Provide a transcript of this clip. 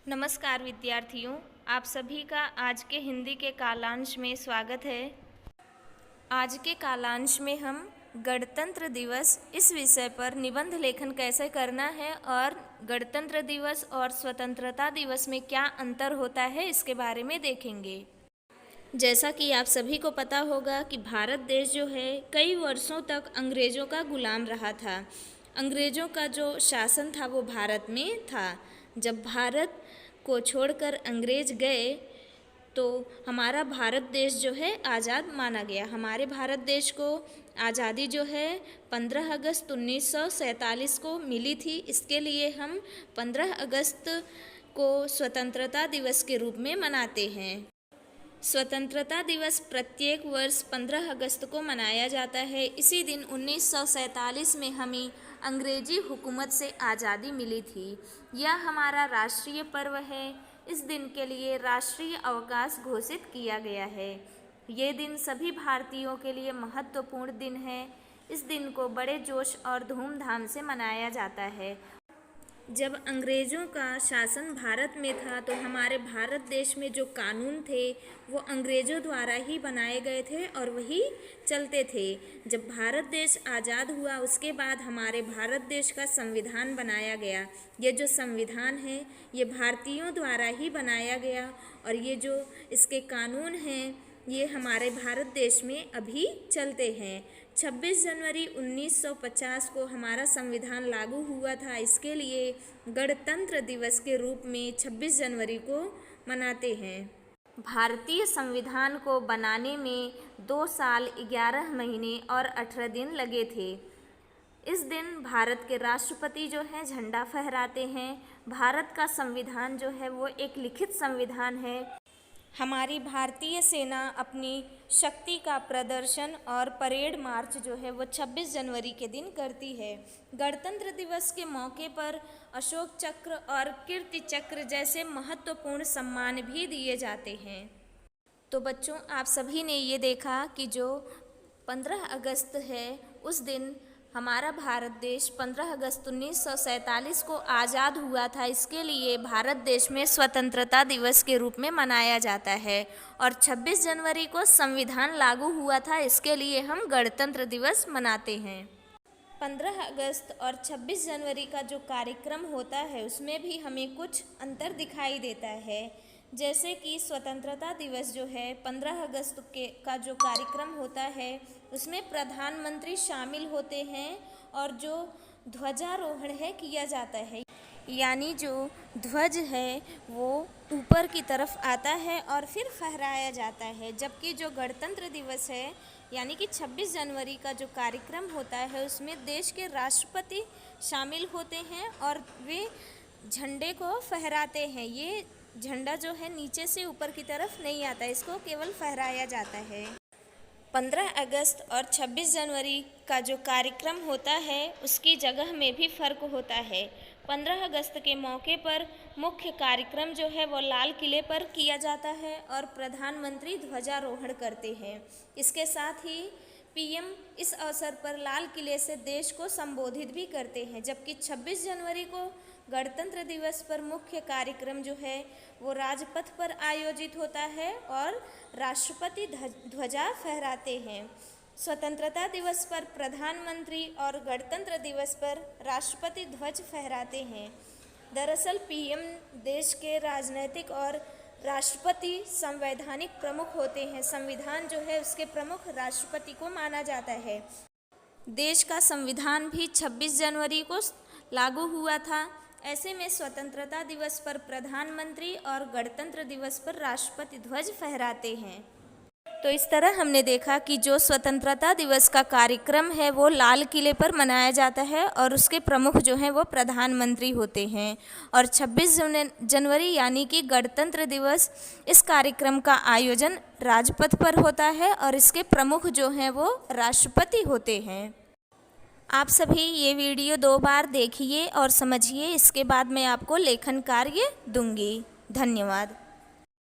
नमस्कार विद्यार्थियों, आप सभी का आज के हिंदी के कालांश में स्वागत है। आज के कालांश में हम गणतंत्र दिवस इस विषय पर निबंध लेखन कैसे करना है और गणतंत्र दिवस और स्वतंत्रता दिवस में क्या अंतर होता है इसके बारे में देखेंगे। जैसा कि आप सभी को पता होगा कि भारत देश जो है कई वर्षों तक अंग्रेज़ों का गुलाम रहा था। अंग्रेज़ों का जो शासन था वो भारत में था। जब भारत को छोड़कर अंग्रेज गए तो हमारा भारत देश जो है आज़ाद माना गया। हमारे भारत देश को आज़ादी जो है 15 अगस्त 1947 को मिली थी। इसके लिए हम 15 अगस्त को स्वतंत्रता दिवस के रूप में मनाते हैं। स्वतंत्रता दिवस प्रत्येक वर्ष 15 अगस्त को मनाया जाता है। इसी दिन 1947 में हमें अंग्रेजी हुकूमत से आज़ादी मिली थी। यह हमारा राष्ट्रीय पर्व है। इस दिन के लिए राष्ट्रीय अवकाश घोषित किया गया है। ये दिन सभी भारतीयों के लिए महत्वपूर्ण दिन है। इस दिन को बड़े जोश और धूमधाम से मनाया जाता है। जब अंग्रेज़ों का शासन भारत में था तो हमारे भारत देश में जो कानून थे वो अंग्रेज़ों द्वारा ही बनाए गए थे और वही चलते थे। जब भारत देश आज़ाद हुआ उसके बाद हमारे भारत देश का संविधान बनाया गया। ये जो संविधान है ये भारतीयों द्वारा ही बनाया गया और ये जो इसके कानून हैं ये हमारे भारत देश में अभी चलते हैं। 26 जनवरी 1950 को हमारा संविधान लागू हुआ था। इसके लिए गणतंत्र दिवस के रूप में 26 जनवरी को मनाते हैं। भारतीय संविधान को बनाने में 2 साल 11 महीने और 18 दिन लगे थे। इस दिन भारत के राष्ट्रपति जो हैं झंडा फहराते हैं। भारत का संविधान जो है वो एक लिखित संविधान है। हमारी भारतीय सेना अपनी शक्ति का प्रदर्शन और परेड मार्च जो है वो 26 जनवरी के दिन करती है। गणतंत्र दिवस के मौके पर अशोक चक्र और कीर्ति चक्र जैसे महत्वपूर्ण सम्मान भी दिए जाते हैं। तो बच्चों, आप सभी ने ये देखा कि जो 15 अगस्त है उस दिन हमारा भारत देश 15 अगस्त 1947 को आज़ाद हुआ था। इसके लिए भारत देश में स्वतंत्रता दिवस के रूप में मनाया जाता है और 26 जनवरी को संविधान लागू हुआ था। इसके लिए हम गणतंत्र दिवस मनाते हैं। 15 अगस्त और 26 जनवरी का जो कार्यक्रम होता है उसमें भी हमें कुछ अंतर दिखाई देता है। जैसे कि स्वतंत्रता दिवस जो है 15 अगस्त का जो कार्यक्रम होता है उसमें प्रधानमंत्री शामिल होते हैं और जो ध्वजारोहण है किया जाता है, यानी जो ध्वज है वो ऊपर की तरफ आता है और फिर फहराया जाता है। जबकि जो गणतंत्र दिवस है यानी कि 26 जनवरी का जो कार्यक्रम होता है उसमें देश के राष्ट्रपति शामिल होते हैं और वे झंडे को फहराते हैं। ये झंडा जो है नीचे से ऊपर की तरफ नहीं आता, इसको केवल फहराया जाता है। 15 अगस्त और 26 जनवरी का जो कार्यक्रम होता है उसकी जगह में भी फ़र्क होता है। 15 अगस्त के मौके पर मुख्य कार्यक्रम जो है वो लाल किले पर किया जाता है और प्रधानमंत्री ध्वजारोहण करते हैं। इसके साथ ही पीएम इस अवसर पर लाल किले से देश को संबोधित भी करते हैं। जबकि 26 जनवरी को गणतंत्र दिवस पर मुख्य कार्यक्रम जो है वो राजपथ पर आयोजित होता है और राष्ट्रपति ध्वजा फहराते हैं। स्वतंत्रता दिवस पर प्रधानमंत्री और गणतंत्र दिवस पर राष्ट्रपति ध्वज फहराते हैं। दरअसल पीएम देश के राजनीतिक और राष्ट्रपति संवैधानिक प्रमुख होते हैं। संविधान जो है उसके प्रमुख राष्ट्रपति को माना जाता है। देश का संविधान भी 26 जनवरी को लागू हुआ था। ऐसे में स्वतंत्रता दिवस पर प्रधानमंत्री और गणतंत्र दिवस पर राष्ट्रपति ध्वज फहराते हैं। तो इस तरह हमने देखा कि जो स्वतंत्रता दिवस का कार्यक्रम है वो लाल किले पर मनाया जाता है और उसके प्रमुख जो हैं वो प्रधानमंत्री होते हैं। और 26 जनवरी यानी कि गणतंत्र दिवस इस कार्यक्रम का आयोजन राजपथ पर होता है और इसके प्रमुख जो हैं वो राष्ट्रपति होते हैं। आप सभी ये वीडियो 2 बार देखिए और समझिए। इसके बाद मैं आपको लेखन कार्य दूंगी। धन्यवाद।